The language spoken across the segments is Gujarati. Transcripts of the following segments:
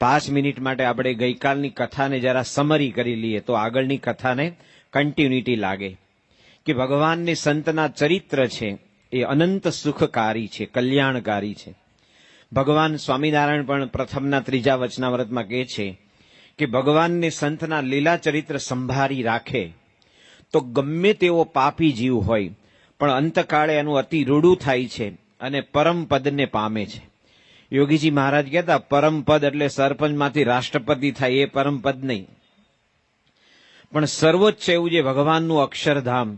5 મિનિટ માટે આપણે ગઈકાલની કથાને જરા સમરી કરી લઈએ તો આગળની કથાને કન્ટિન્યુટી લાગે કે ભગવાનને સંતના ચરિત્ર છે એ અનંત સુખકારી છે, કલ્યાણકારી છે. ભગવાન સ્વામિનારાયણ પણ પ્રથમના 3જા વચનામૃતમાં કહે છે કે ભગવાનને સંતના લીલા ચરિત્ર સંભાળી રાખે તો ગમે તેવો પાપી જીવ હોય પણ અંતકાળે એનું અતિ રૂડું થાય છે અને પરમપદને પામે છે. યોગીજી મહારાજ કહેતા પરમપદ એટલે સરપંચમાંથી રાષ્ટ્રપતિ થાય એ પરમપદ નહીં, પણ સર્વોચ્ચ એવું જે ભગવાનનું અક્ષરધામ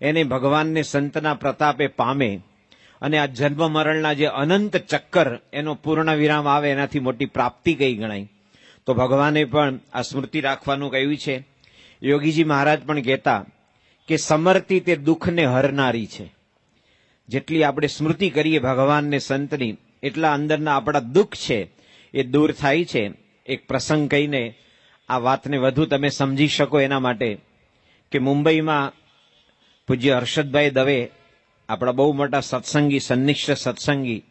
એને ભગવાનને સંતના પ્રતાપે પામે અને આ જન્મ મરણના જે અનંત ચક્કર એનો પૂર્ણ વિરામ આવે એનાથી મોટી પ્રાપ્તિ કઈ ગણાય. તો ભગવાને પણ આ સ્મૃતિ રાખવાનું કહ્યું છે. યોગીજી મહારાજ પણ કહેતા કે સમર્તિ તે દુઃખને હરનારી છે. જેટલી આપણે સ્મૃતિ કરીએ ભગવાનને સંતની એટલા અંદરના આપણા દુઃખ છે એ દૂર થાય છે. એક પ્રસંગ કહીને આ વાતને વધુ તમે સમજી શકો એના માટે કે મુંબઈમાં પૂજ્ય હર્ષદભાઈ દવે, આપણા બહુ મોટા સત્સંગી, સન્નિષ્ઠ સત્સંગી,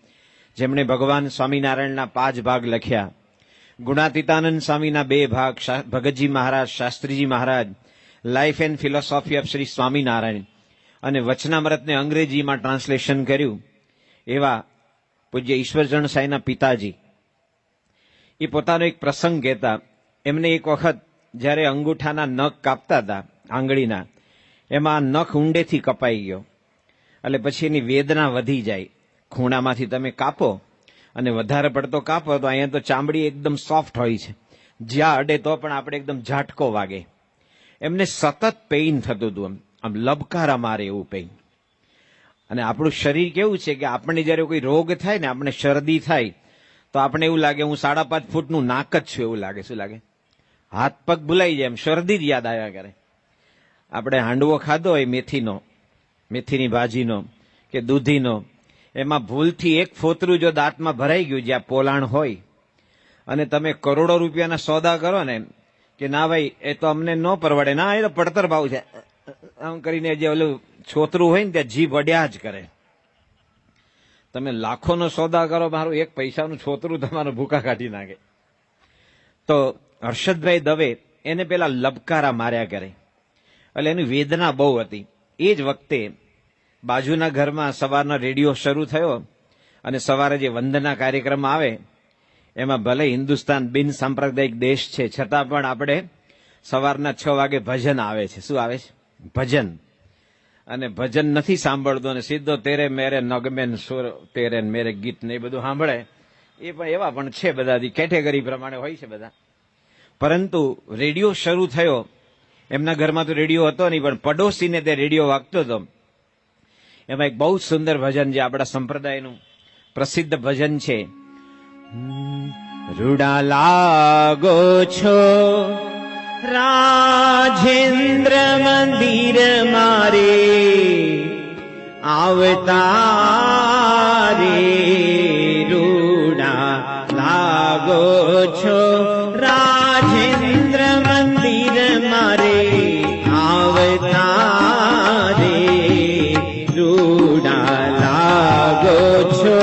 જેમણે ભગવાન સ્વામિનારાયણના 5 ભાગ લખ્યા, ગુણાતીતાનંદ સ્વામીના 2 ભાગ, Bhagatji Maharaj, Shastriji Maharaj, life and philosophy of Shri Swaminarayan, અને વચનામૃતને અંગ્રેજીમાં ટ્રાન્સલેશન કર્યું એવા પૂજ્ય ઈશ્વરચરણ સાંઈના પિતાજી એ પોતાનો એક પ્રસંગ કહેતા. એમને એક વખત જ્યારે અંગૂઠાના નખ કાપતા હતા આંગળીના, એમાં નખ ઊંડેથી કપાઈ ગયો એટલે પછી એની વેદના વધી જાય. ખૂણામાંથી તમે કાપો અને વધારે પડતો કાપો તો અહીંયા તો ચામડી એકદમ સોફ્ટ હોય છે, જ્યાં અડે તો પણ આપણે એકદમ ઝાટકો વાગે. એમને સતત પેઇન થતું હતું, આમ લબકારા મારે એવું પેઇન. અને આપણું શરીર કેવું છે કે આપણને જ્યારે કોઈ રોગ થાય ને, આપણે શરદી થાય તો આપણે એવું લાગે હું 5.5 ફૂટનું નાક જ છું એવું લાગે. શું લાગે? હાથ પગ ભૂલાઈ જાય, એમ શરદી જ યાદ આવ્યા કરે. આપણે હાંડવો ખાધો હોય મેથીનો, મેથીની ભાજીનો કે દૂધીનો, એમાં ભૂલથી એક ફોતરું જો દાંતમાં ભરાઈ ગયું જ્યાં પોલાણ હોય, અને તમે કરોડો રૂપિયાના સોદા કરો ને કે ના ભાઈ એ તો અમને ન પરવડે, ના એ તો પડતર ભાવ છે, આમ કરીને જે ઓલું છોતરું હોય ને ત્યાં જીભ અડ્યા જ કરે. તમે લાખોનો સોદા કરો, મારું 1 પૈસાનું છોતરું તમારું ભૂકા કાઢી નાખે. તો હર્ષદભાઈ દવે એને પેલા લબકારા માર્યા કરે એટલે એની વેદના બહુ હતી. એ જ વખતે બાજુના ઘરમાં સવારના રેડિયો શરૂ થયો અને સવારે જે વંદના કાર્યક્રમ આવે એમાં ભલે હિન્દુસ્તાન બિન સાંપ્રદાયિક દેશ છે છતાં પણ આપણે સવારના 6 વાગે ભજન આવે છે. શું આવે છે? ભજન. અને ભજન નથી સાંભળતો અને સીધો તેરે મેરે નગમેન સુર તેરે મેરે ગીત ને એ બધું સાંભળે. એ પણ એવા પણ છે બધા, કેટેગરી પ્રમાણે હોય છે બધા. પરંતુ રેડિયો શરૂ થયો, એમના ઘરમાં તો રેડિયો હતો નહીં પણ પડોશીને તે રેડિયો વાગતો હતો. એમાં એક બહુ સુંદર ભજન જે આપણા સંપ્રદાયનું પ્રસિદ્ધ ભજન છે. રૂડા લાગો છો રાજેન્દ્ર મંદિર મારે આવતા રે, રૂડા લાગો છો રાજેન્દ્ર મંદિર મારે આવતા રે, રૂડા લાગો છો.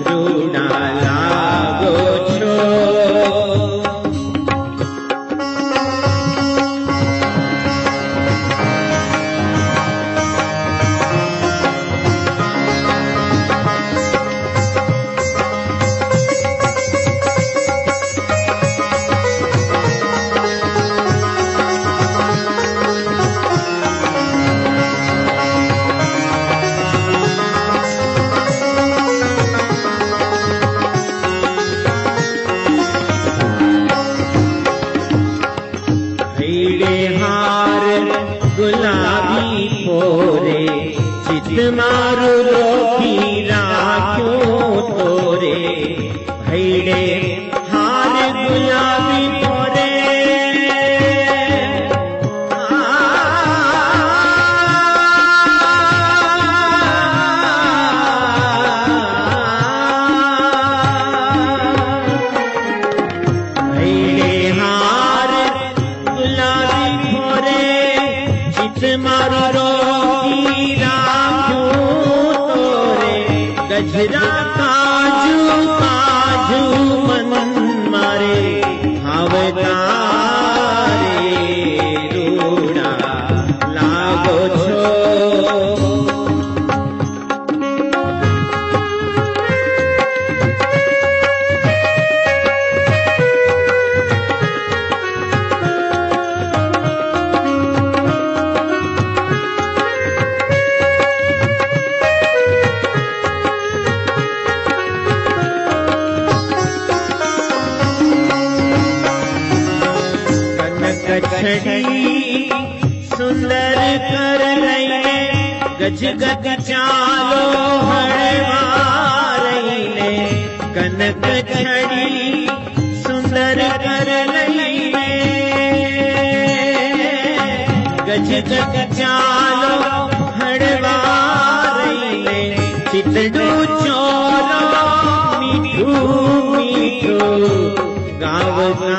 રૂડા લાગો મારું રોકી રાખ્યું તોરે ભૈડે હાર ગુલાબી તોરે ભૈડે હાર ગુલાબી તોરે ચિત મારું રોકી રાખ્યું તોરે ગજરા કાજુ કાજુ મન મારે આવતારે રૂડા લાગો છો छड़ी सुंदर कर रही गज गज चालो हड़वा रही कनक छड़ी सुंदर कर रही गज गज चालो हड़वा रही चितडू चोरो मीठू मीठू गावता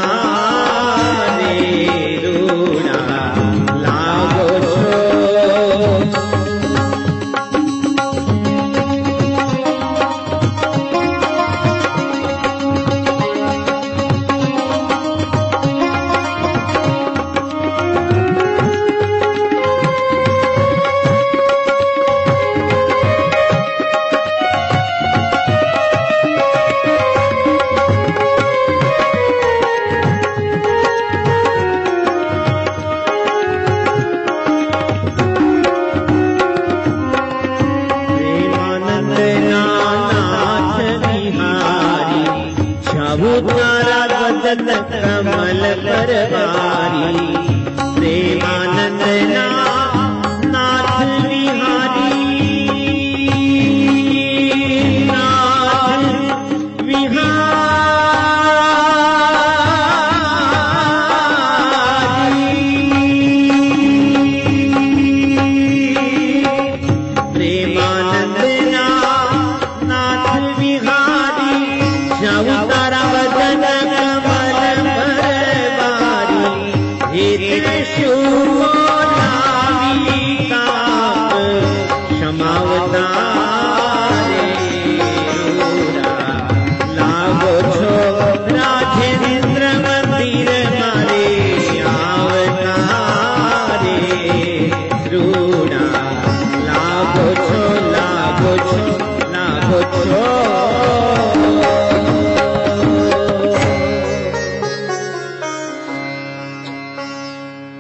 कमल परवारी प्रेमानंद नाथ विहारी नाथ विहारी प्रेमानंद नाथ विहारी जाऊ तारा वदन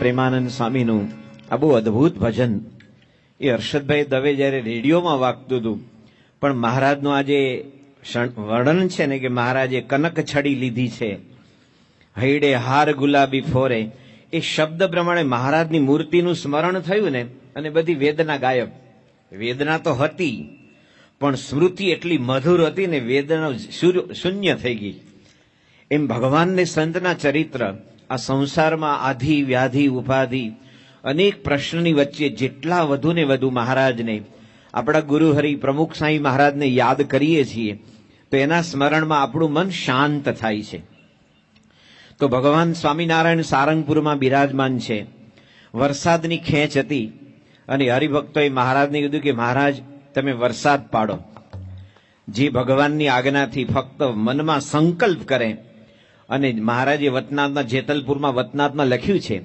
પ્રેમાનંદ સ્વામીનું આ બહુ અદભુત ભજન એ હર્ષદભાઈ દવે જ્યારે રેડિયોમાં વાગતું હતું, પણ મહારાજનું આ જે વર્ણન છે ને કે મહારાજે કનક છડી લીધી છે, હૈડે હાર ગુલાબી ફોરે, એ શબ્દ પ્રમાણે મહારાજની મૂર્તિનું સ્મરણ થયું ને અને બધી વેદના ગાયબ. વેદના તો હતી પણ સ્મૃતિ એટલી મધુર હતી ને વેદના શૂન્ય થઈ ગઈ. એમ ભગવાનને સંતના ચરિત્ર આ સંસારમાં આધિ વ્યાધિ ઉપાધિ અનેક પ્રશ્નની વચ્ચે જેટલા વધુ ને વધુ મહારાજને આપણા ગુરુહરિ પ્રમુખ સાંઈ મહારાજને યાદ કરીએ છીએ તો એના સ્મરણમાં આપણું મન શાંત થાય છે. તો ભગવાન સ્વામિનારાયણ સારંગપુરમાં બિરાજમાન છે. વરસાદની ખેંચ હતી અને હરિભક્તોએ મહારાજને કીધું કે મહારાજ તમે વરસાદ પાડો. જે ભગવાનની આજ્ઞાથી ફક્ત મનમાં સંકલ્પ કરે, અને મહારાજે વતનાથના જેતલપુરમાં વતનાથમાં લખ્યું છે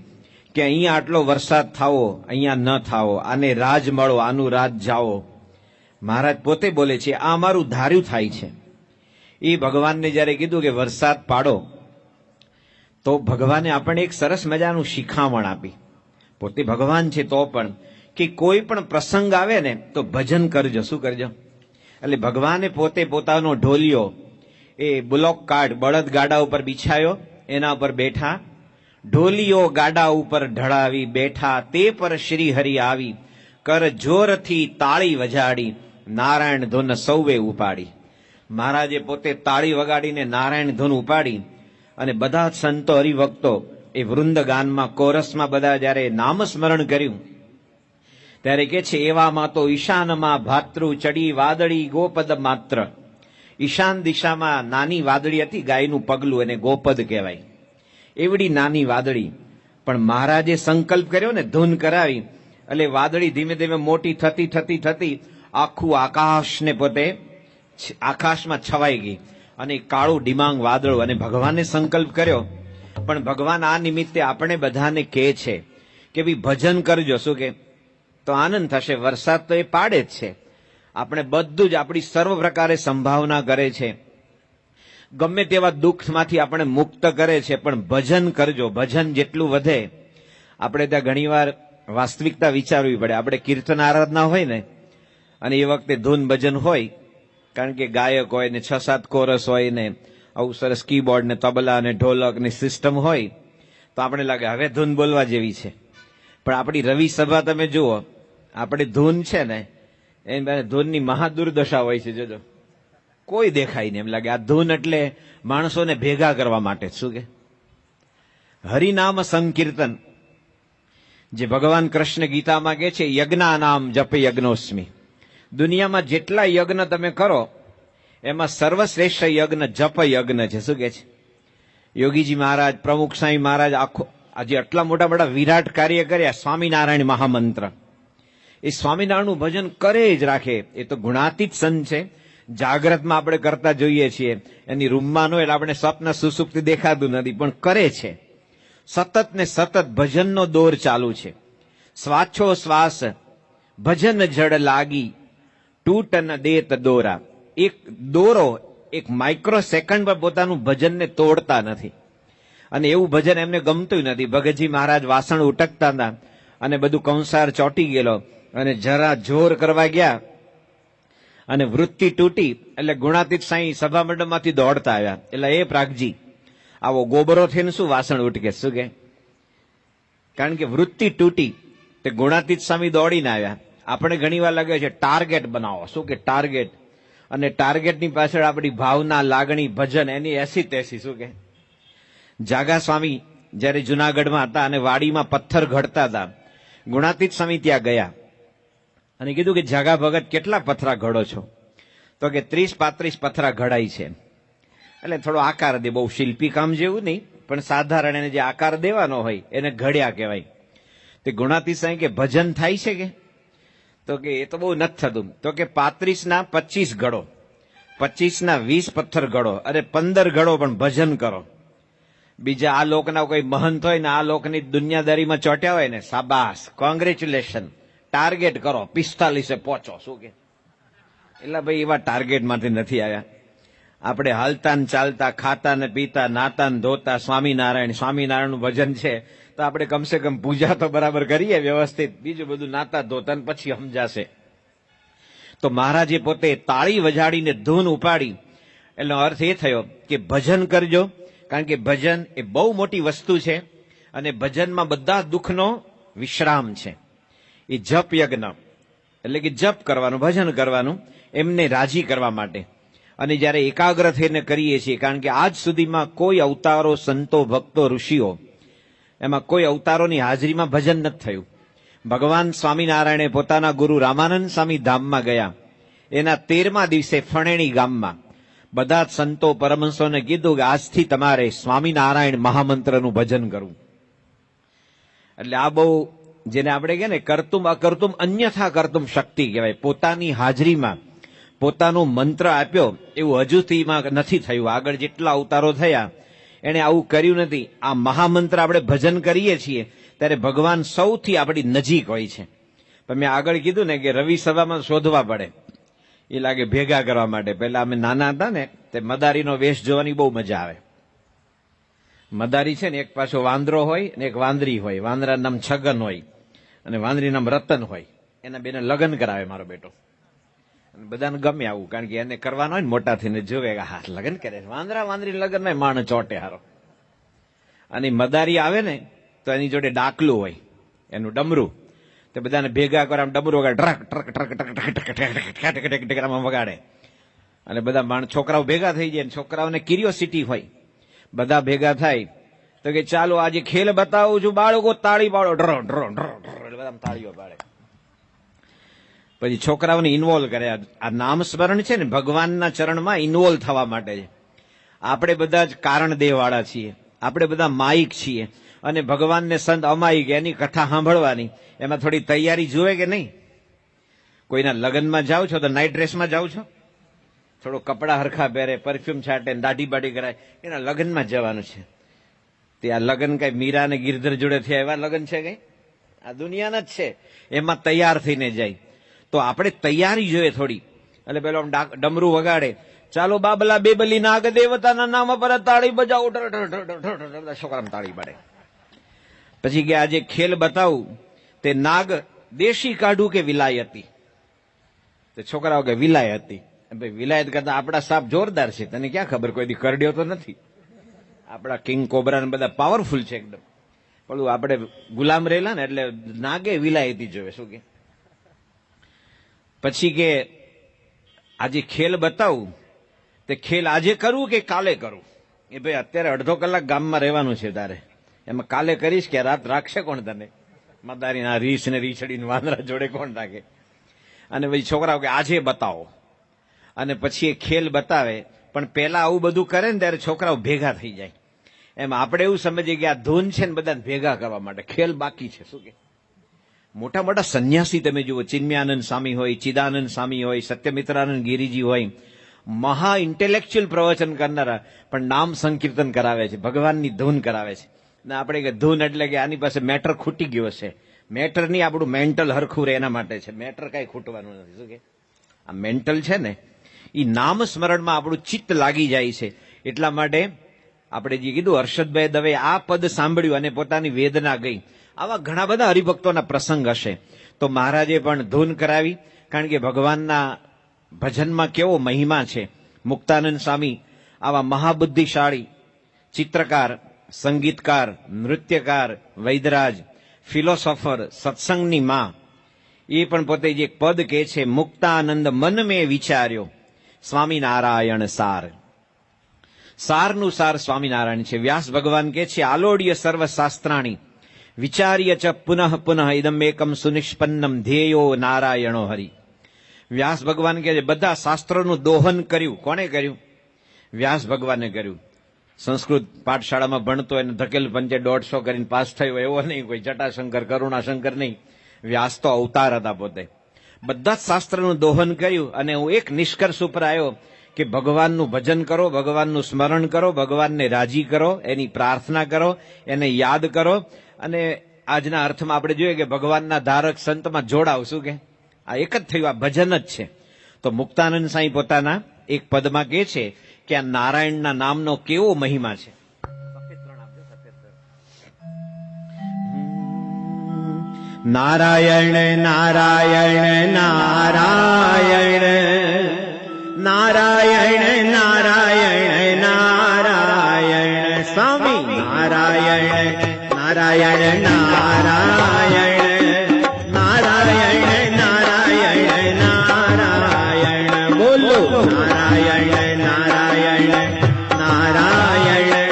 કે અહીંયા આટલો વરસાદ થાવો, અહીંયા ન થાવો, આને રાજ મળો, આનું રાજ જાઓ. મહારાજ પોતે બોલે છે આ અમારું ધાર્યું થાય છે. એ ભગવાનને જ્યારે કીધું કે વરસાદ પાડો તો ભગવાને આપણને એક સરસ મજાનું શિખામણ આપી. પોતે ભગવાન છે તો પણ કે કોઈ પણ પ્રસંગ આવે ને તો ભજન કરજો. શું કરજો? એટલે ભગવાને પોતે પોતાનો ઢોલિયો એ બ્લોક કાર્ડ બળદ ગાડા ઉપર બિછાયો, એના ઉપર બેઠા, ઢોલિયો ગાડા ઉપર ઢળાવી બેઠા, તે પર શ્રી હરિ આવી, કર જોરથી તાળી વજાડી નારાયણ ધૂન સૌએ ઉપાડી. મહારાજે પોતે તાળી વગાડીને નારાયણ ધૂન ઉપાડી અને બધા જ સંતો હરિભક્તો એ વૃંદગાનમાં કોરસમાં બધા જયારે નામસ્મરણ કર્યું ત્યારે કે છે એવામાં તો ઈશાનમાં ભાતૃ ચડી વાદળી ગોપદ માત્ર. ઈશાન દિશામાં નાની વાદળી હતી, ગાયનું પગલું, એને ગોપદ કહેવાય. એવડી નાની વાદળી, પણ મહારાજે સંકલ્પ કર્યો ને ધૂન કરાવી એટલે વાદળી ધીમે ધીમે મોટી થતી થતી થતી આખું આકાશને પોતે આકાશમાં છવાઈ ગઈ અને કાળું ડિમાંગ વાદળું. અને ભગવાને સંકલ્પ કર્યો, પણ ભગવાન આ નિમિત્તે આપણે બધાને કહે છે કે ભાઈ ભજન કરજો. શું કે તો આનંદ થશે. વરસાદ તો એ પાડે જ છે, આપણે બધું જ આપણી સર્વ પ્રકારે સંભાવના કરે છે, ગમે તેવા દુઃખમાંથી આપણે મુક્ત કરે છે. પણ ભજન કરજો. ભજન જેટલું વધે, આપણે ત્યાં ઘણીવાર વાસ્તવિકતા વિચારવી પડે. આપણે કીર્તન આરાધના હોય ને અને એ વખતે ધૂન ભજન હોય, કારણ કે ગાયક હોય ને 6-7 કોરસ હોય ને આવું સરસ કીબોર્ડ ને તબલા ને ઢોલક ની સિસ્ટમ હોય, તો આપણે લાગે હવે ધૂન બોલવા જેવી છે. પણ આપણી રવિ સભા તમે જુઓ, આપણે ધૂન છે ને એ ધૂનની મહાદુર્દશા હોય છે. જોજો, કોઈ દેખાય નહીં, એમ લાગે આ ધૂન એટલે માણસોને ભેગા કરવા માટે. શું કે હરિનામ સંકીર્તન, જે ભગવાન કૃષ્ણ ગીતામાં કહે છે યજ્ઞા નામ જપ યજ્ઞોસ્મી. દુનિયામાં જેટલા યજ્ઞ તમે કરો એમાં સર્વશ્રેષ્ઠ યજ્ઞ જપ યજ્ઞ છે. શું કે છે યોગીજી મહારાજ, પ્રમુખ સ્વામી મહારાજ, આખો આજે આટલા મોટા મોટા વિરાટ કાર્ય કર્યા. સ્વામિનારાયણ મહામંત્ર, એ સ્વામિનારાયણનું ભજન કરે જ રાખે. એ તો ગુણાતીત સંત છે. જાગ્રતમાં આપણે કરતા જોઈએ છીએ, એની રૂમમાં નો એટલે આપણે સ્વપ્ન સુસુપ્તિ દેખાતું નથી, પણ કરે છે. સતત ને સતત ભજનનો દોર ચાલુ છે. શ્વાસો શ્વાસ ભજન જડ લાગી તૂટ ન દેત દોરા. એક દોરો એક માઇક્રો સેકન્ડ પર પોતાનું ભજનને તોડતા નથી, અને એવું ભજન એમને ગમતું નથી. ભગતજી મહારાજ વાસણ ઉટકતા હતા અને બધું કંસાર ચોંટી ગયેલો અને જરા જોર કરવા ગયા અને વૃત્તિ તૂટી એટલે ગુણાતીત સાંઈ સભા મંડપમાંથી દોડતા આવ્યા. એટલે એ પ્રાગજી આવો ગોબરો થઈને શું વાસણ ઉટકે. શું કે કારણ કે વૃત્તિ તૂટી તે ગુણાતીત સ્વામી દોડીને આવ્યા. આપણે ઘણી વાર લાગે છે ટાર્ગેટ બનાવો. શું કે ટાર્ગેટ, અને ટાર્ગેટની પાછળ આપણી ભાવના, લાગણી, ભજન એની એસી તેસી. શું કે જાગા સ્વામી જયારે જુનાગઢમાં હતા અને વાડીમાં પથ્થર ઘડતા હતા, ગુણાતીત સ્વામી ત્યાં ગયા અને કીધું કે જાગા ભગત કેટલા પથરા ઘડો છો? તો કે 30-35 પથરા ઘડાય છે. એટલે થોડો આકાર દે, બહુ શિલ્પી કામ જેવું નહીં, પણ સાધારણ એને જે આકાર દેવાનો હોય એને ઘડ્યા કહેવાય. તે ગુણાતીત સ્વામી કે ભજન થાય છે કે? તો કે એ તો બહુ નથી થતું. તો કે 35ના 25 ઘડો, 25ના 20 પથ્થર ઘડો, અરે 15 ઘડો, પણ ભજન કરો. બીજા આ લોકના કોઈ મહંત હોય ને આ લોકની દુનિયાદારીમાં ચોટ્યા હોય ને, શાબાશ, કોંગ્રેચ્યુલેશન, ટાર્ગેટ કરો, 45 પહોંચો. શું કે એટલે ભાઈ એવા ટાર્ગેટમાંથી નથી આવ્યા. આપણે હાલતા ને ચાલતા, ખાતા ને પીતા, નાતા ને ધોતા સ્વામિનારાયણ, સ્વામિનારાયણનું ભજન છે તો આપણે કમસે કમ પૂજા તો બરાબર કરીએ વ્યવસ્થિત. બીજું બધું નાતા ધોતા ને પછી સમજાશે. તો મહારાજે પોતે તાળી વજાડીને ધૂન ઉપાડી. એનો અર્થ એ થયો કે ભજન કરજો, કારણ કે ભજન એ બહુ મોટી વસ્તુ છે અને ભજનમાં બધા દુઃખનો વિશ્રામ છે. એ જપ યજ્ઞ એટલે કે જપ કરવાનું, ભજન કરવાનું, એમને રાજી કરવા માટે. અને જ્યારે એકાગ્ર થઈને કરીએ છીએ, કારણ કે આજ સુધીમાં કોઈ અવતારો, સંતો, ભક્તો, ઋષિઓ, એમાં કોઈ અવતારોની હાજરીમાં ભજન નથી થયું. ભગવાન સ્વામિનારાયણે પોતાના ગુરુ રામાનંદ સ્વામી ધામમાં ગયા. એના 13મા દિવસે ફણેણી ગામમાં બધા જ સંતો, પરમહંસોને કીધું કે આજથી તમારે સ્વામિનારાયણ મહામંત્રનું ભજન કરવું. એટલે આ બહુ, જેને આપણે કહે ને કરતુમ અકર્તુમ અન્યથા કરતુમ શક્તિ કહેવાય. પોતાની હાજરીમાં પોતાનો મંત્ર આપ્યો એવું હજુથીમાં નથી થયું. આગળ જેટલા અવતારો થયા એને આવું કર્યું નથી. આ મહામંત્ર આપણે ભજન કરીએ છીએ ત્યારે ભગવાન સૌથી આપણી નજીક હોય છે. પણ મેં આગળ કીધું ને કે રવિ સભામાં શોધવા પડે, એ લાગે ભેગા કરવા માટે. પહેલા અમે નાના હતા ને તે મદારીનો વેશ જોવાની બહુ મજા આવે. મદારી છે ને એક પાછો વાંદરો હોય ને એક વાંદરી હોય. વાંદરાનું નામ છગન હોય અને વાંદરી નામ રતન હોય. એના બેને લગ્ન કરાવે મારો બેટો. બધાને ગમે આવું, કારણ કે એને કરવાનો હોય ને મોટા થઈને જોવે કે હા લગ્ન કરે. વાંદરા વાંદરી લગ્ન નહીં, માણ ચોટે હારો. અને મદારી આવે ને તો એની જોડે ડાકલું હોય, એનું ડમરું. તે બધાને ભેગા કરે, આમ ડમરું વગાડે, truck truck truck truck truck truck truck truck આમ વગાડે. અને બધા છોકરાઓ ભેગા થઈ જાય. છોકરાઓને ક્યુરિયોસિટી હોય, બધા ભેગા થાય તો કે ચાલો આજે ખેલ બતાવું છું બાળકો, તાળી પાડો, ડ્રો ડ્રો ડ્રો એટલે બધા તાળીઓ પાડે. પછી છોકરાઓને ઇન્વોલ્વ કરે. આ નામ સ્મરણ છે ને ભગવાનના ચરણમાં ઇન્વોલ્વ થવા માટે છે. આપણે બધા જ કારણ દેહ વાળા છીએ, આપણે બધા માઇક છીએ, અને ભગવાનને સંત અમાયિક એની કથા સાંભળવાની. એમાં થોડી તૈયારી જુએ કે નહીં? કોઈના લગ્નમાં જાઓ છો તો નાઇટ ડ્રેસમાં જાઓ છો, થોડું કપડા હરખા પહેરે, પરફ્યુમ છાંટે, દાઢી બાઢી કરાય, એના લગ્નમાં જવાનું છે. તે આ લગ્ન કઈ મીરા અને ગિરધર જોડે થયા એવા લગ્ન છે કઈ? આ દુનિયાના જ છે. એમાં તૈયાર થઈને જાય. તો આપણે તૈયારી જોઈએ થોડી. એટલે પેલો ડમરું વગાડે, ચાલો બાબલા બેબલી નાગ દેવતાના નામ પર તાળી બજાવો, છોકરામાં તાળી પાડે. પછી કે આજે ખેલ બતાવું તે નાગ દેશી કાઢું કે વિલાયતી. તે છોકરાઓ કે વિલાયતી. ભાઈ વિલાયત કરતા આપણા સાપ જોરદાર છે, તને ક્યાં ખબર? કોઈ દી કરડ્યો તો નથી. આપણા કિંગ કોબરા ને બધા પાવરફુલ છે એકદમ. પણ આપણે ગુલામ રહેલા ને એટલે નાગે વિલાયતી જોવે. શું કે પછી કે આજે ખેલ બતાવું તે ખેલ આજે કરું કે કાલે કરું? એ ભાઈ અત્યારે અડધો કલાક ગામમાં રહેવાનું છે તારે, એમાં કાલે કરીશ કે રાત રાખશે કોણ તને? મદારીના રીસ ને રીછડીને વાંદરા જોડે કોણ રાખે? અને પછી છોકરાઓ કે આજે બતાવો. અને પછી એ ખેલ બતાવે. પણ પેલા આવું બધું કરે ને ત્યારે છોકરાઓ ભેગા થઈ જાય. એમ આપણે એવું સમજીએ કે આ ધૂન છે ને બધાને ભેગા કરવા માટે, ખેલ બાકી છે. શું કે મોટા મોટા સંન્યાસી તમે જુઓ, ચિન્મયાનંદ સ્વામી હોય, ચિદાનંદ સ્વામી હોય, સત્યમિત્રાનંદ ગિરિજી હોય, મહા ઇન્ટેલેક્ચ્યુઅલ પ્રવચન કરનારા, પણ નામ સંકીર્તન કરાવે છે, ભગવાનની ધૂન કરાવે છે. ને આપણે કે ધૂન એટલે કે આની પાસે મેટર ખૂટી ગયો છે. મેટર નહીં, આપણું મેન્ટલ હરખું રહે એના માટે છે. મેટર કઈ ખૂટવાનું નથી. શું કે આ મેન્ટલ છે ને એ નામ સ્મરણમાં આપણું ચિત્ત લાગી જાય છે. એટલા માટે આપણે જે કીધું હર્ષદભાઈ દવે આ પદ સાંભળ્યું અને પોતાની વેદના ગઈ. આવા ઘણા બધા હરિભક્તોના પ્રસંગ હશે. તો મહારાજે પણ ધૂન કરાવી, કારણ કે ભગવાનના ભજનમાં કેવો મહિમા છે. મુક્તાનંદ સ્વામી આવા મહાબુદ્ધિશાળી ચિત્રકાર, સંગીતકાર, નૃત્યકાર, વૈદરાજ, ફિલોસોફર, સત્સંગની માં, એ પણ પોતે જે પદ કહે છે, મુક્તાનંદ મન મેં વિચાર્યો સ્વામિનારાયણ સાર. સારનું સાર સ્વામિનારાયણ છે. વ્યાસ ભગવાન કહે છે, આલોડ્ય સર્વ શાસ્ત્રાણી વિચાર્ય ચ પુનઃ પુનઃ ઇદમ એકમ સુનિષ્પન્નમ ધ્યેયો નારાયણો હરિ. વ્યાસ ભગવાન કહે છે બધા શાસ્ત્રોનું દોહન કર્યું. કોણે કર્યું? વ્યાસ ભગવાને કર્યું. સંસ્કૃત પાઠશાળામાં ભણતો એને ધકેલ પંચે 150 કરીને પાસ થયો એવો નહીં, કોઈ જટાશંકર કરુણાશંકર નહીં. વ્યાસ તો અવતાર હતા પોતે. બધા જ શાસ્ત્રનું દોહન કર્યું અને હું એક નિષ્કર્ષ ઉપર આવ્યો કે ભગવાનનું ભજન કરો, ભગવાનનું સ્મરણ કરો, ભગવાનને રાજી કરો, એની પ્રાર્થના કરો, એને યાદ કરો. અને આજના અર્થમાં આપણે જોઈએ કે ભગવાનના ધારક સંતમાં જોડાવ. શું કે આ એક જ થયું, આ ભજન જ છે. તો મુક્તાનંદ સાંઈ પોતાના એક પદમાં કહે છે કે આ નારાયણના નામનો કેવો મહિમા છે. નારાયણ નારાયણ નારાયણ નારાયણ નારાયણ નારાયણ સ્વામી નારાયણ નારાયણ નારાયણ નારાયણ નારાયણ નારાયણ બોલો નારાયણ નારાયણ નારાયણ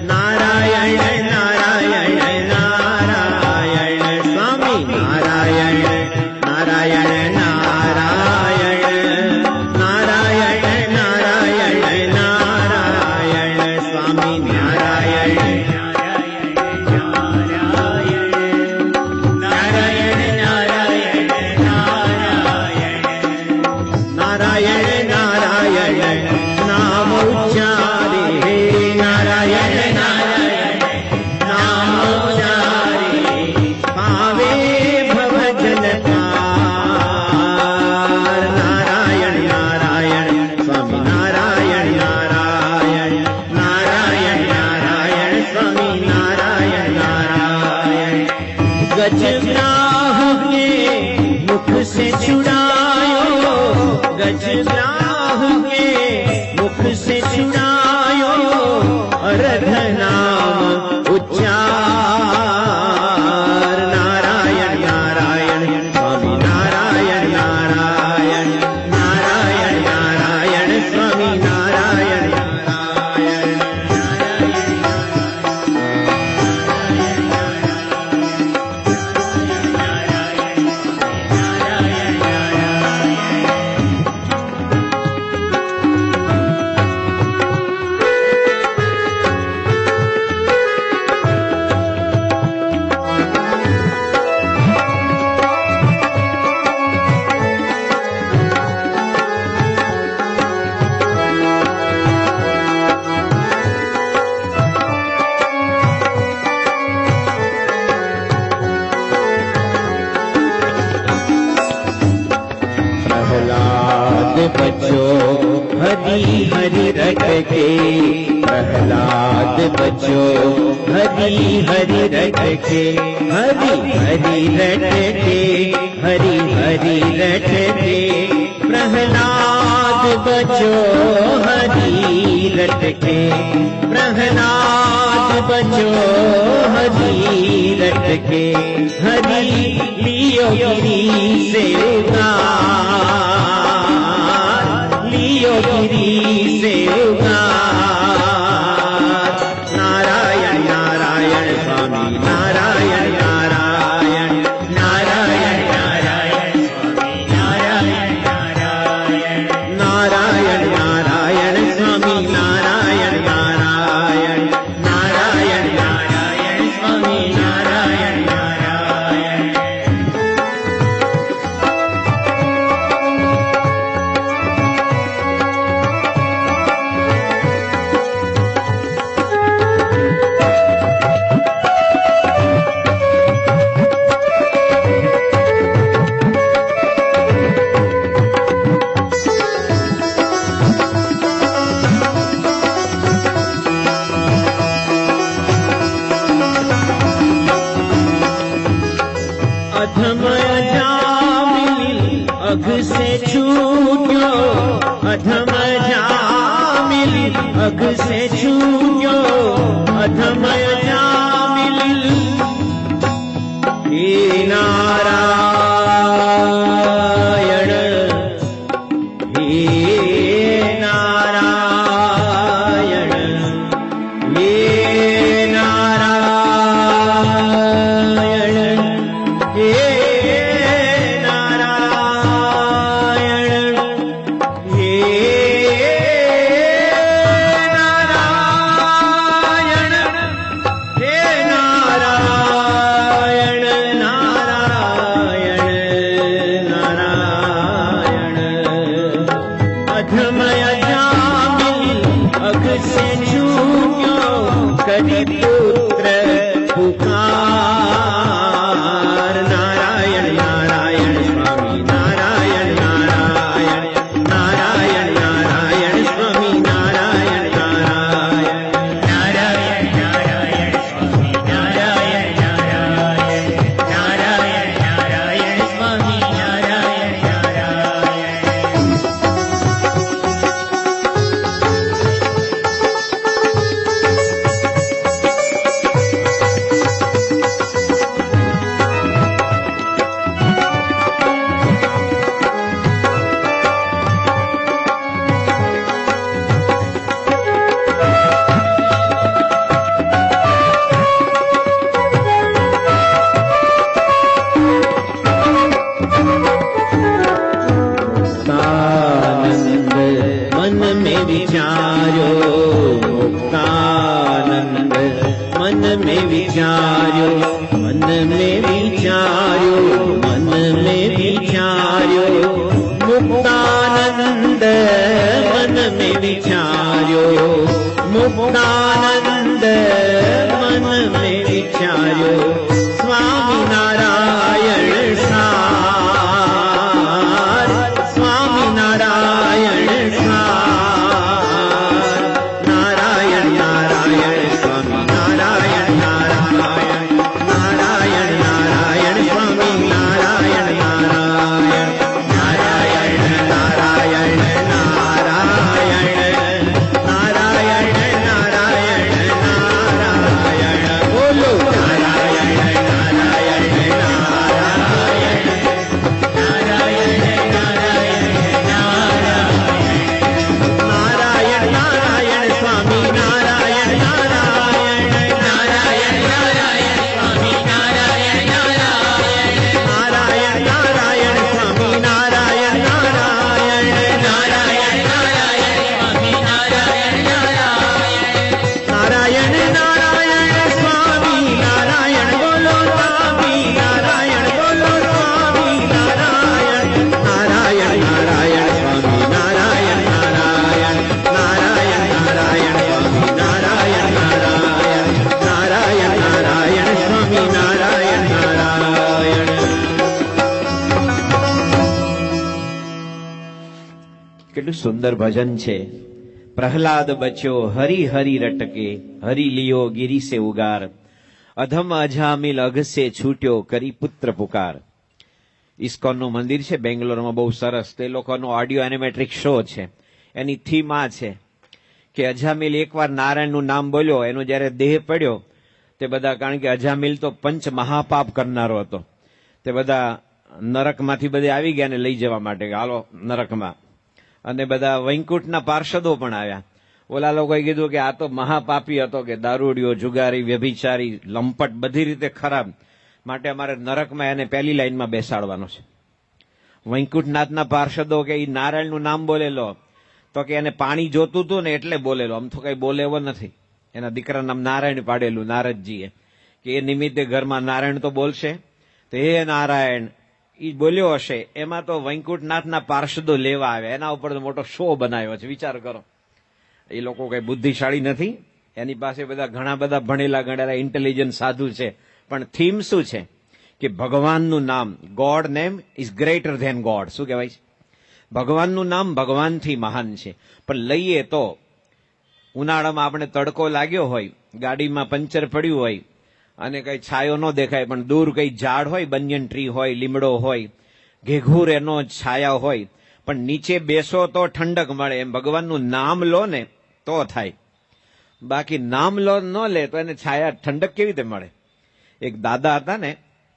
નારાયણ નારાયણ નારાયણ સ્વામી નારાયણ નારાયણ નારાયણ નારાયણ નારાયણ નારાયણ સ્વામી નારાયણ गजराह के मुख से छुड़ायो गजराह के मुख से छुड़ायो अर्ध नाम उच्चार नारायण नारायण प्रहलाद बचो हरि हरि रट के, प्रहलाद बचो हरि हरि रट के, हरि हरि रट के, हरि हरि रट के, प्रहलाद बचो हरि रट के, प्रहलाद बचो हरि रट के, हरि लियो गिरी से उगार, लियो गिरी से उगार। नारायण नारायण स्वामी नारायण नारायण, नारायण नारायण स्वामी नारायण नारायण, नारायण नारायण स्वामी नारायण नारायण, नारायण नारायण स्वामी नारायण नारायण। अधम जामिल अघ से छूट्यो, अधम जामिल अघ से छूट्यो, अधम जामिल हे नारायण, हे नारायण, हे नारायण, हे नारायण, हे नारायण, हे नारायण, नारायण नारायण। अधमय जामिल अघ से छूट्यो, करी पुत्र पुकार। नारायण नारायण स्वामी नारायण नारायण, नारायण नारायण स्वामी नारायण नारायण, नारायण नारायण स्वामी नारायण नारायण, नारायण नारायण स्वामी नारायण नारायण। मुक्तानंद मन में विचार्यो, मुक्तानंद मन में विचार्यो, मन में विचार्यो, मन में विचार्यो, मुक्तानंद मन में विचार्यो, मुक्तानंद मन में विचार्यो। स्वामी नारायण सार, स्वामी नारायण सार, नारायण नारायण स्वामी नारायण नारायण, नारायण नारायण स्वामी नारायण नारायण, नारायण नारायण नारायण, नारायण नारायण नारायण, बोलो नारायण કેટલું સુંદર ભજન છે. પ્રહલાદ બચ્યો હરી હરી રટકે, હરી લિયો ગિરી સે ઉગાર, અધમ અજામિલ અઘસે છૂટ્યો કરી પુત્ર પુકાર. ઇસ્કોનનું મંદિર છે બેંગ્લોરમાં, બહુ સરસ. તે લોકોનો ઓડિયો એનિમેટ્રિક શો છે. એની થીમ આ છે કે અજામિલ એકવાર નારાયણનું નામ બોલ્યો, એનો જયારે દેહ પડ્યો તે બધા, કારણ કે અજામિલ તો પંચ મહાપાપ કરનારો હતો, તે બધા નરકમાંથી બધે આવી ગયા ને લઈ જવા માટે, હાલો નરકમાં. અને બધા વૈકુંઠના પાર્ષદો પણ આવ્યા. ઓલા લોકોએ કીધું કે આ તો મહાપાપી હતો, કે દારૂડિયો, જુગારી, વ્યભિચારી, લંપટ, બધી રીતે ખરાબ, માટે અમારે નરકમાં એને પહેલી લાઈનમાં બેસાડવાનો છે. વૈકુંઠનાથના પાર્ષદો કે એ નારાયણનું નામ બોલેલો, તો કે એને પાણી જોતું હતું ને એટલે બોલેલો, આમ તો કઈ બોલે એવો નથી. એના દીકરા નામ નારાયણ પાડેલું નારદજીએ, કે એ નિમિત્તે ઘરમાં નારાયણ તો બોલશે. તો હે નારાયણ એ બોલ્યો હશે, એમાં તો વૈકુંઠનાથના પાર્ષદો લેવા આવ્યા, એના ઉપર મોટો શો બનાવ્યો છે. વિચાર કરો, એ લોકો કઈ બુદ્ધિશાળી નથી, એની પાસે બધા ઘણા બધા ભણેલા ગણેલા ઇન્ટેલિજન્ટ સાધુ છે, પણ થીમ શું છે કે ભગવાનનું નામ, God name is greater than God. શું કહેવાય છે? ભગવાનનું નામ ભગવાનથી મહાન છે. પણ લઈએ તો ઉનાળામાં આપણે તડકો લાગ્યો હોય, ગાડીમાં પંચર પડ્યું હોય અને કઈ છાયો ન દેખાય, પણ દૂર કઈ ઝાડ હોય, બનિયન ટ્રી હોય, લીમડો હોય, ઘેઘૂર એનો છાયા હોય, પણ નીચે બેસો તો ઠંડક મળે. એમ ભગવાનનું નામ લો ને તો થાય, બાકી નામ લો ન લે તો એને છાયા ઠંડક કેવી રીતે મળે? એક દાદા હતા ને,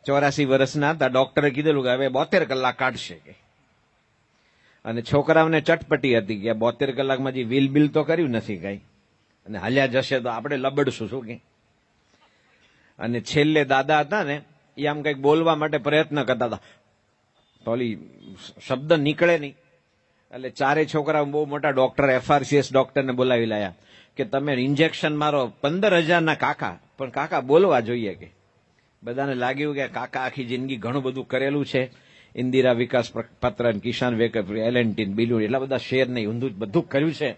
84 વર્ષના હતા. ડોક્ટરે કીધેલું કે હવે 72 કલાક કાઢશે કે, અને છોકરાઓને ચટપટી હતી કે 72 કલાકમાં જે વીલ બિલ તો કર્યું નથી કઈ, અને હાલ્યા જશે તો આપણે લબડશું શું કે. અને છેલ્લે દાદા હતા ને, એ આમ કઈક બોલવા માટે પ્રયત્ન કરતા હતા, તો ઓલી શબ્દ નીકળે નહીં. એટલે ચારે છોકરા બહુ મોટા ડોક્ટર, FRCS ડોક્ટરને બોલાવી લાયા કે તમે ઇન્જેક્શન મારો. 15,000ના કાકા, પણ કાકા બોલવા જોઈએ કે. બધાને લાગ્યું કે કાકા આખી જિંદગી ઘણું બધું કરેલું છે, ઇન્દિરા વિકાસ પત્ર, કિસાન વેકઅપ, L&T, બિલુન, એટલા બધા શેર નહીં, ઊંધું બધું કર્યું છે,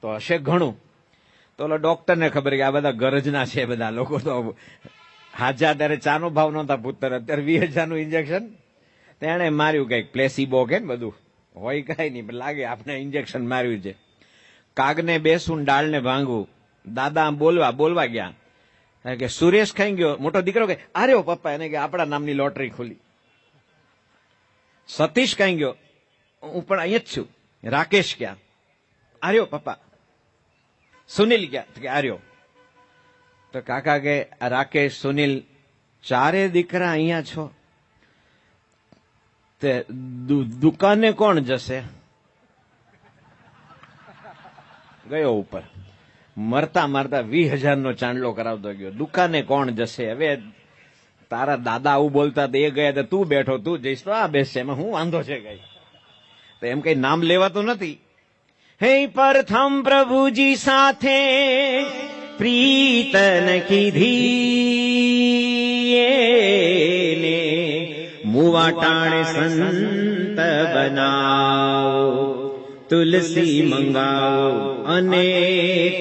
તો હશે ઘણું. તો ઓલા ડોક્ટરને ખબર કે આ બધા ગરજના છે બધા લોકો, તો હાજા ત્યારે ચાનો ભાવ નહોતા પુત્ર, અત્યારે 20,000નું ઇન્જેક્શન તેણે માર્યું, કઈક પ્લેસિબો કે ને બધું હોય, કઈ નહીં, પણ લાગે આપણે ઇન્જેક્શન માર્યું છે. કાગને બેસું ડાળને ભાંગવું. દાદા બોલવા ગયા કે સુરેશ ખાઈ ગયો. મોટો દીકરો કે આર્યો પપ્પા, એને કે આપણા નામની લોટરી ખુલી. સતીશ ખાઈ ગયો, હું પણ અહીંયા જ છું. રાકેશ ક્યાં? આર્યો પપ્પા. સુનિલ ક્યાં? કે આર્યો. તો કાકા કે રાકેશ, સુનિલ, ચારે દીકરા અહીંયા છો, તે દુકાને કોણ જશે? ગયો ઉપર, મરતા મરતા 20,000નો ચાંદલો કરાવતો ગયો. દુકાને કોણ જશે? હવે તારા દાદા આવું બોલતા, એ ગયા તો તું બેઠો, તું જઈશ તો આ બેસશે, એમાં હું વાંધો છે કઈ? તો એમ કઈ નામ લેવાતું નથી. હે પ્રથમ પ્રભુજી સાથે પ્રીતન કીધી, મુવા ટાણે સંત બનાવો, તુલસી મંગાવો અને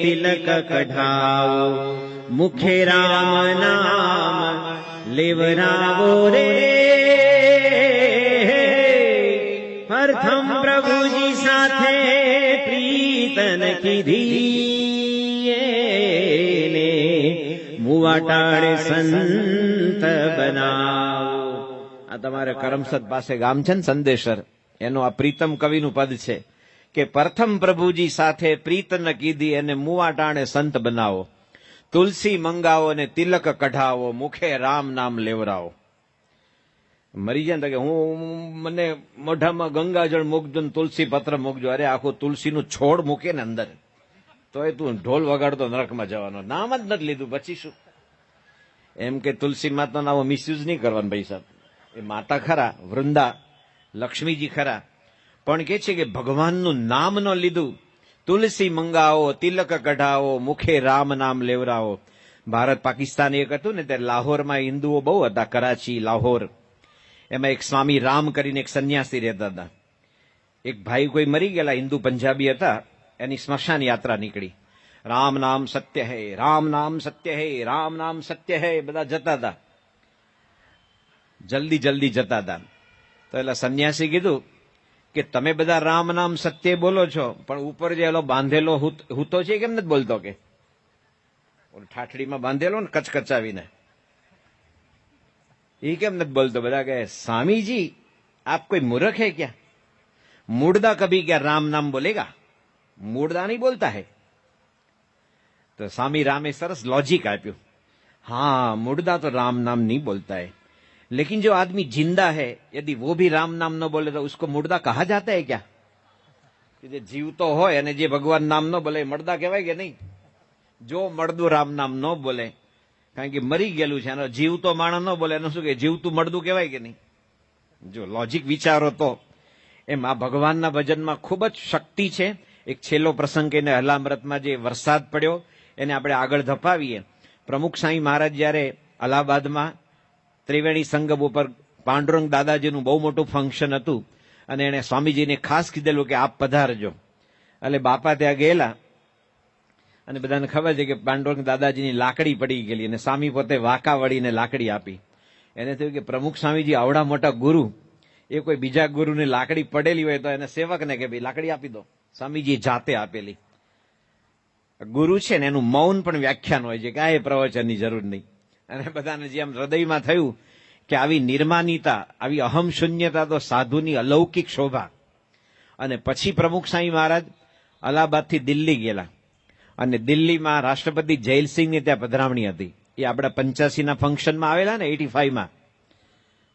તિલક કઢાવો, મુખે રામ નામ લેવરાવો રે. પ્રથમ પ્રભુજી સાથે પ્રીતન કીધી, મુવા ટાળે સંત બનાવો. આ તમારે કરમસદ પાસે ગામ છે ને સંદેશર, એનો આ પ્રીતમ કવિનું પદ છે કે પ્રથમ પ્રભુજી સાથે પ્રીતન કીધી, એને મુવા ટાણે સંત બનાવો, તુલસી મંગાવો અને તિલક કઢાવો, મુખે રામ નામ લેવરાવો. મરી જાય ને કે હું મને મોઢામાં ગંગાજળ મૂકજો ને તુલસી પત્ર મૂકજો. અરે આખું તુલસીનું છોડ મૂકે ને અંદર, તો એ તું ઢોલ વગાડતો નરકમાં જવાનો. નામ જ નથી લીધું, પછી શું? એમ કે તુલસી માતાનો આવો મિસયુઝ નહીં કરવાનો ભાઈ સાહેબ. એ માતા ખરા, વૃંદા, લક્ષ્મીજી ખરા, પણ કે છે કે ભગવાનનું નામ ન લીધું. તુલસી મંગાવો, તિલક કઢાવો, મુખે રામ નામ લેવરાવો. ભારત પાકિસ્તાન એક હતું ને, ત્યારે લાહોરમાં હિન્દુઓ બહુ હતા, કરાચી, લાહોર. એમાં એક સ્વામી રામ કરીને એક સંન્યાસી રહેતા હતા. એક ભાઈ કોઈ મરી ગયેલા, હિન્દુ પંજાબી હતા, એની સ્મશાન યાત્રા નીકળી. રામ નામ સત્ય હૈ, રામ નામ સત્ય હૈ, રામ નામ સત્ય હૈ, બધા જતા હતા, જલ્દી જલ્દી જતા હતા. તો એટલે સંન્યાસી કીધું કે તમે બધા રામ નામ સત્ય બોલો છો, પણ ઉપર જે એલો બાંધેલો હૂતો છે કેમ નથી બોલતો? કે ઠાઠડીમાં બાંધેલો ને કચકચાવીને, એ કેમ નથી બોલતો? બધા કહે સ્વાमीजी आप कोई मूर्ख है क्या? मुर्दा कभी क्या राम नाम बोलेगा? मुर्दा नहीं बोलता है। तो स्वामी रामे सरस लॉजिक आप्યું, हाँ मुर्दा तो राम नाम नहीं बोलता है, लेकिन जो आदमी जिंदा है यदि वो भी राम नाम न बोले तो उसको मुर्दा कहा जाता है क्या? कि जे जीवतो હોય અને જે ભગવાન નામ ન બોલે મરદા કહેવાય કે નહીં? જો મરદું રામ નામ ન બોલે, કારણ કે મરી ગયેલું છે, એનો જીવતો માણસ ન બોલે એનું શું કે જીવતું મરદું કહેવાય કે નહીં? જો લોજિક વિચારો તો એમ આ ભગવાનના ભજનમાં ખૂબ જ શક્તિ છે. એક છેલ્લો પ્રસંગ એને હલામૃતમાં જે વરસાદ પડ્યો એને આપણે આગળ ધપાવીએ. પ્રમુખ સાંઈ મહારાજ જ્યારે અલ્હાબાદમાં ત્રિવેણી સંગમ ઉપર પાંડુરંગ દાદાજીનું બહુ મોટું ફંક્શન હતું અને એણે સ્વામીજીને ખાસ કીધેલું કે આપ પધારજો. એટલે બાપા ત્યાં ગયેલા અને બધાને ખબર છે કે પાંડુરંગ દાદાજીની લાકડી પડી ગયેલી અને સ્વામી પોતે વાંકા વળીને લાકડી આપી. એને થયું કે પ્રમુખ સ્વામીજી આવડા મોટા ગુરુ, એ કોઈ બીજા ગુરુને લાકડી પડેલી હોય તો એને સેવકને કે ભાઈ લાકડી આપી દો. સ્વામીજી જાતે આપેલી. ગુરુ છે ને એનું મૌન પણ વ્યાખ્યાન હોય છે કે આ એ પ્રવચનની જરૂર નહીં. અને બધાને જેમ હૃદયમાં થયું કે આવી નિર્માનિતા, આવી અહમ શૂન્યતા તો સાધુની અલૌકિક શોભા. અને પછી પ્રમુખ સાંઈ મહારાજ અલ્હાબાદથી દિલ્હી ગયેલા અને દિલ્હીમાં રાષ્ટ્રપતિ જયલસિંહની ત્યાં પધરામણી હતી. એ આપણા 85ના ફંક્શનમાં આવેલા ને 85માં,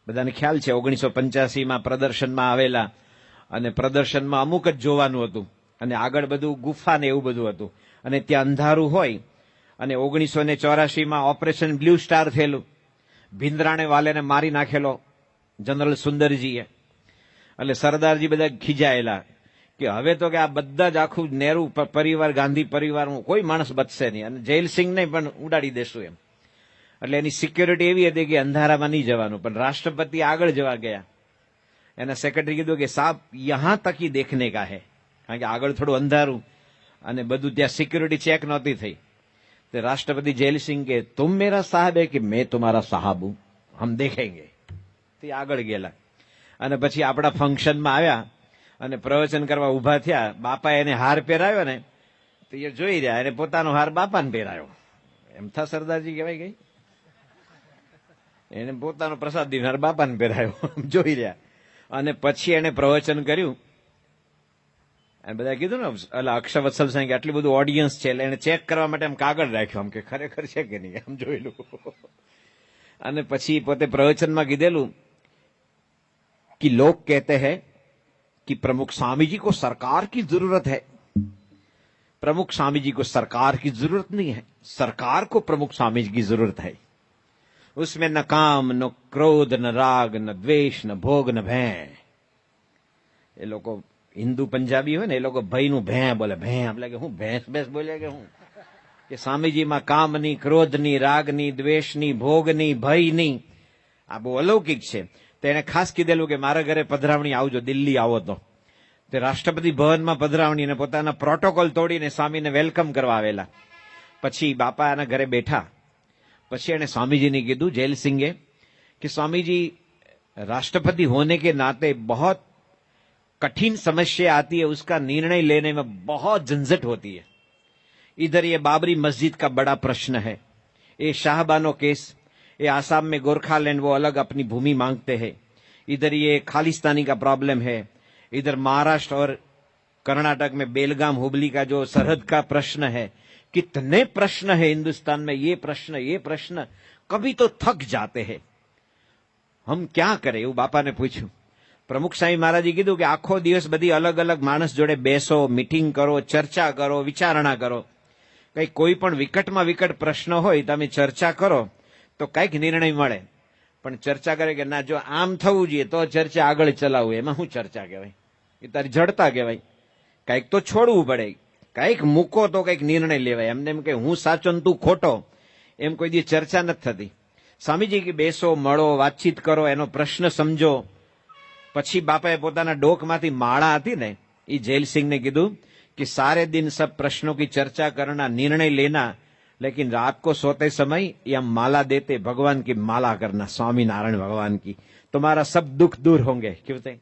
બધાને ખ્યાલ છે. 1985માં પ્રદર્શનમાં આવેલા અને પ્રદર્શનમાં અમુક જ જોવાનું હતું અને આગળ બધું ગુફા ને એવું બધું હતું અને ત્યાં અંધારું હોય. અને 1984માં ઓપરેશન બ્લુ સ્ટાર થયેલું, ભીંદરાણે વાલેને મારી નાખેલો જનરલ સુંદરજીએ. એટલે સરદારજી બધા ખીજાયેલા કે હવે તો કે આ બધા જ આખું નહેરુ પરિવાર, ગાંધી પરિવારનું કોઈ માણસ બચશે નહીં અને જયલસિંહને પણ ઉડાડી દેશું એમ. એટલે એની સિક્યોરિટી એવી હતી કે અંધારામાં નહીં જવાનું. પણ રાષ્ટ્રપતિ આગળ જવા ગયા. એના સેક્રેટરી કીધું કે સાહેબ યહાં તક હી દેખને કા હે, કારણ કે આગળ થોડું અંધારું અને બધું ત્યાં સિક્યોરિટી ચેક નહોતી થઈ. તો રાષ્ટ્રપતિ જયલસિંહ કે તુમ મેરા સાહેબ હે કે મેં તુમારા સાહબ હું, હમ દેખેંગે. તે આગળ ગયેલા અને પછી આપણા ફંક્શનમાં આવ્યા અને પ્રવચન કરવા ઉભા થયા. બાપા એને હાર પહેરાવ્યો ને તો એ જોઈ રહ્યા, એને પોતાનો હાર બાપાને પહેરાયો. એમ થા સરદારજી કહેવાય ગઈ, એને પોતાનો પ્રસાદ હાર બાપાને પહેરાયો, જોઈ રહ્યા. અને પછી એને પ્રવચન કર્યું અને બધા કીધું ને એટલે અક્ષરવત્સલ સાહેબ કે આટલું બધું ઓડિયન્સ છે એટલે એને ચેક કરવા માટે આમ કાગળ રાખ્યો, આમ કે ખરેખર છે કે નહીં, આમ જોયેલું. અને પછી પોતે પ્રવચનમાં કીધેલું कि लोग कहते हैं कि प्रमुख स्वामी जी को सरकार की जरूरत है. प्रमुख स्वामी जी को सरकार की जरूरत नहीं है, सरकार को प्रमुख स्वामी जी की जरूरत है. उसमें न काम, न क्रोध, न राग, न द्वेष, न भोग, न भय. ये लोग हिंदू पंजाबी हो ने, ये लोग भय नु भय बोले. भय आप लगे हूं भैंस भैंस बोले के हूं कि स्वामी जी में काम नहीं, क्रोध नहीं, राग नहीं, द्वेष नहीं, भोग नहीं, भय नहीं. આ બહુ અલૌકિક છે. તેણે ખાસ કીધેલું કે મારા ઘરે પધરામણી આવજો, દિલ્હી આવો તો. તે રાષ્ટ્રપતિ ભવનમાં પધરામણી અને પોતાના પ્રોટોકોલ તોડીને સ્વામીને વેલકમ કરવા આવેલા. પછી બાપા એના ઘરે બેઠા. પછી એણે સ્વામીજીને કીધું જયલસિંહે कि स्वामी जी राष्ट्रपति होने के नाते बहुत कठिन समस्या आती है, उसका निर्णय लेने में बहुत झंझट होती है. इधर ये बाबरी मस्जिद का बड़ा प्रश्न है, ये शाहबानो केस, ये आसाम में गोरखालैंड वो अलग अपनी भूमि मांगते हैं, इधर ये खालिस्तानी का प्रॉब्लम है, इधर महाराष्ट्र और कर्नाटक में बेलगाम हुबली का जो सरहद का प्रश्न है. कितने प्रश्न है हिंदुस्तान में, ये प्रश्न कभी तो थक जाते हैं, हम क्या करें એવું બાપાને પૂછ્યું. પ્રમુખ સાંઈ મહારાજે કીધું કે આખો દિવસ બધી અલગ અલગ માણસ જોડે બેસો, મીટિંગ કરો, ચર્ચા કરો, વિચારણા કરો. કઈ કોઈ પણ વિકટમાં વિકટ પ્રશ્ન હોય તમે ચર્ચા કરો તો કઈક નિર્ણય મળે. પણ ચર્ચા કરે કે ના જો આમ થવું જોઈએ તો ચર્ચા આગળ ચલાવવું, એમાં શું ચર્ચા કહેવાય? એ તારી જડતા કહેવાય. કઈક તો છોડવું પડે, કઈક મૂકો તો કઈક નિર્ણય લેવાય. એમને એમ કે હું સાચો ને તું ખોટો એમ કોઈ દી ચર્ચા નથી થતી. સ્વામીજી કે બેસો, મળો, વાતચીત કરો, એનો પ્રશ્ન સમજો. પછી બાપાએ પોતાના ડોકમાંથી માળા હતી ને એ જયલસિંહને કીધું कि सारे दिन सब प्रश्नों की चर्चा करना, निर्णय लेना, लेकिन रात को सोते समय ये हम माला देते, भगवान की माला करना, स्वामी नारायण भगवान की, तुम्हारा सब दुख दूर होंगे. કેવું થાય?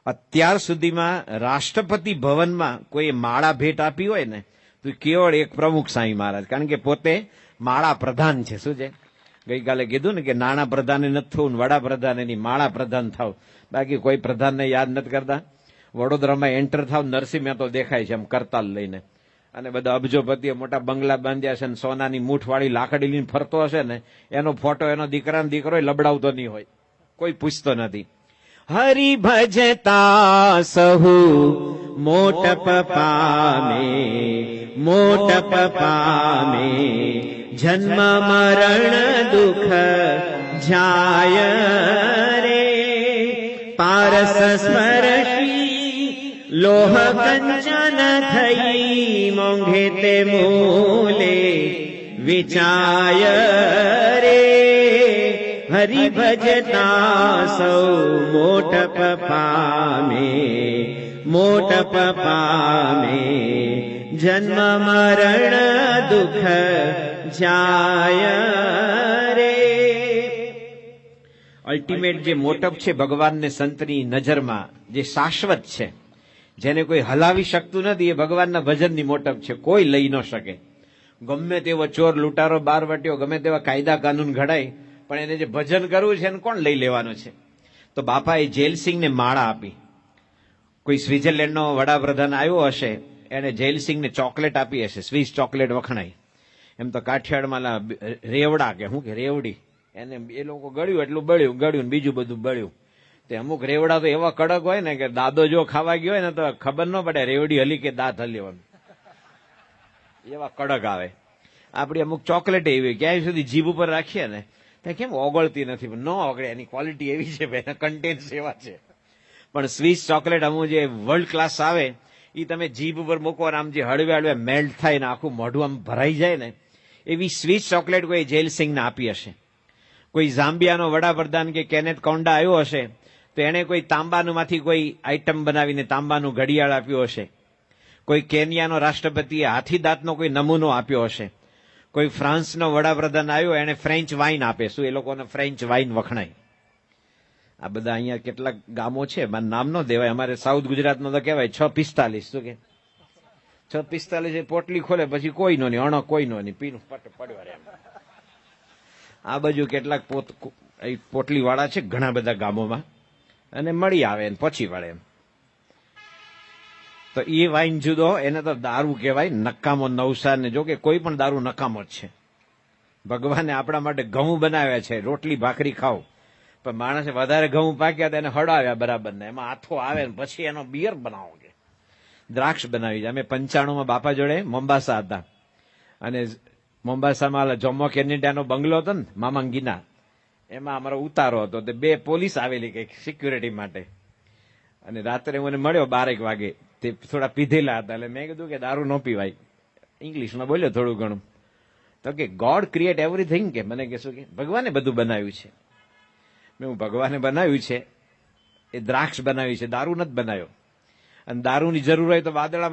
અત્યાર સુધીમાં રાષ્ટ્રપતિ ભવનમાં કોઈ માળા ભેટ આપી હોય ને તો કેવળ એક પ્રમુખ સ્વામી મહારાજ, કારણ કે પોતે માળા પ્રધાન છે. શું છે? ગઈકાલે કીધું ને કે નાણાં પ્રધાને નથી થવું, વડાપ્રધાન એની માળા પ્રધાન થાવ, બાકી કોઈ પ્રધાનને યાદ નથી કરતા. વડોદરામાં એન્ટર થાવ, નરસિંહ મહેતો દેખાય છે એમ કરતાલ લઈને, અને બધા અબજોપતિઓ મોટા બંગલા બાંધ્યા છે, સોનાની મૂઠવાળી લાકડી લઈને ફરતો હશે ને, એનો ફોટો એનો દીકરાનો દીકરો લબડાવતો નહીં હોય, કોઈ પૂછતો નથી. હરિ ભજતા સહુ મોટપ પામે, મોટપ પામે, જન્મ મરણ દુઃખ જાય રે. પારસ સ્મરશી લોહ કંચન થઈ, મોંઘે તે મૂલે વિચાય રે. હરિ ભજતા સૌ મોટપ પામે, મોટપ પામે, જન્મ મરણ દુઃખ જાય રે. અલ્ટિમેટ જે મોટપ છે ભગવાનને સંતની નજરમાં જે શાશ્વત છે, જેને કોઈ હલાવી શકતું નથી, એ ભગવાનના ભજનની મોટપ છે. કોઈ લઈ ન શકે. ગમે તેવો ચોર લૂંટારો બારવટીઓ, ગમે તેવા કાયદા કાનૂન ઘડાય, પણ એને જે ભજન કરવું છે એને કોણ લઈ લેવાનું છે? તો બાપાએ જેલસિંહને માળા આપી. કોઈ સ્વિટ્ઝરલેન્ડનો વડાપ્રધાન આવ્યો હશે, એને જેલસિંહને ચોકલેટ આપી હશે, સ્વિસ ચોકલેટ વખણાય. એમ તો કાઠિયાવાડમાં રેવડા કે શું કે રેવડી, એને એ લોકો ગળ્યું એટલું બળ્યું, ગળ્યું બીજું બધું બળ્યું. તે અમુક રેવડા તો એવા કડક હોય ને કે દાદો જો ખાવા ગયો હોય ને તો ખબર ન પડે રેવડી હલી કે દાંત હલ્યો, એવા કડક આવે. આપડી અમુક ચોકલેટ એવી ક્યાંય સુધી જીભ ઉપર રાખીએ ને તો કેમ ઓગળતી નથી, ન ઓગળે, એની ક્વોલિટી એવી છે, એના કન્ટેન્ટ્સ એવા છે. પણ સ્વિસ ચોકલેટ અમુક જે વર્લ્ડ ક્લાસ આવે એ તમે જીભ ઉપર મૂકો ને આમ જે હળવે હળવે મેલ્ટ થાય ને આખું મોઢું આમ ભરાઈ જાય ને, એવી સ્વિસ ચોકલેટ કોઈ જેલસિંહને આપી હશે. કોઈ ઝામ્બિયાનો વડાપ્રધાન કે કેનેથ કોન્ડા આવ્યો હશે તો એને કોઈ તાંબાનું માંથી કોઈ આઈટમ બનાવીને તાંબાનું ઘડિયાળ આપ્યું હશે. કોઈ કેન્યાનો રાષ્ટ્રપતિએ હાથી દાંતનો કોઈ નમૂનો આપ્યો હશે. કોઈ ફ્રાન્સનો વડાપ્રધાન આવ્યો એને ફ્રેન્ચ વાઇન આપે. શું એ લોકોને ફ્રેન્ચ વાઇન વખણાય? આ બધા અહીંયા કેટલાક ગામો છે, મારું નામ ન દેવાય, અમારે સાઉથ ગુજરાતમાં તો કહેવાય 645. શું કે 645 પોટલી ખોલે પછી કોઈ નો નહીં, અણો કોઈ નો નહીં, પીનું પડવા રહે. આ બાજુ કેટલાક પોટલી વાળા છે ઘણા બધા ગામોમાં, અને મળી આવે પછી વળે એમ. તો એ વાઇન જુદો, એને તો દારૂ કહેવાય, નકામો નવસાર ને. જો કે કોઈ પણ દારૂ નકામો જ છે. ભગવાને આપણા માટે ઘઉં બનાવ્યા છે, રોટલી ભાખરી ખાઓ, પણ માણસે વધારે ઘઉં પાક્યા તો એને હડાવ્યા બરાબર ને, એમાં આથો આવે ને પછી એનો બિયર બનાવો કે દ્રાક્ષ બનાવી છે. અમે 95માં બાપા જોડે મોમ્બાસા હતા, અને મોમ્બાસામાં જોમો કેનેડાનો બંગલો હતો ને મામાંગીના, એમાં અમારો ઉતારો હતો. તે 2 પોલીસ આવેલી કંઈક સિક્યુરિટી માટે, અને રાત્રે મને મળ્યો 12 વાગે. તે થોડા પીધેલા હતા, એટલે મેં કીધું કે દારૂ ન પીવાય. ઇંગ્લિશમાં બોલ્યો થોડું ઘણું. તો કે ગોડ ક્રિએટ એવરીથિંગ, કે મને કે શું કે ભગવાને બધું બનાવ્યું છે. મેં ભગવાને બનાવ્યું છે એ દ્રાક્ષ બનાવી છે, દારૂ નથી બનાવ્યો. અને દારૂની જરૂર હોય તો વાદળામાં